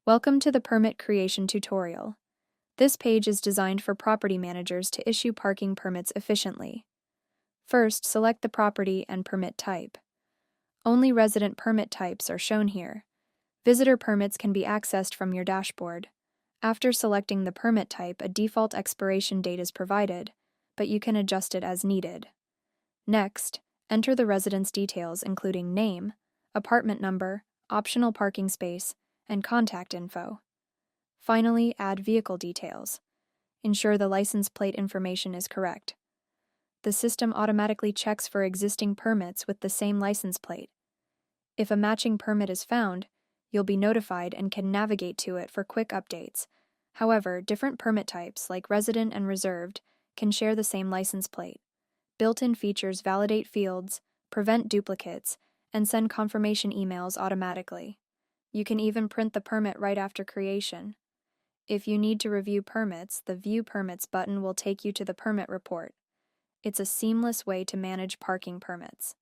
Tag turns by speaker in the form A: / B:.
A: Welcome to the Permit Creation tutorial. This page is designed for property managers to issue parking permits efficiently. First, select the property and permit type. Only resident permit types are shown here. Visitor permits can be accessed from your dashboard. After selecting the permit type, a default expiration date is provided, but you can adjust it as needed. Next, enter the resident's details including name, apartment number, optional parking space, and contact info. Finally, add vehicle details. Ensure the license plate information is correct. The system automatically checks for existing permits with the same license plate. If a matching permit is found, you'll be notified and can navigate to it for quick updates. However, different permit types, like resident and reserved, can share the same license plate. Built-in features validate fields, prevent duplicates, and send confirmation emails automatically. You can even print the permit right after creation. If you need to review permits, the View Permits button will take you to the permit report. It's a seamless way to manage parking permits.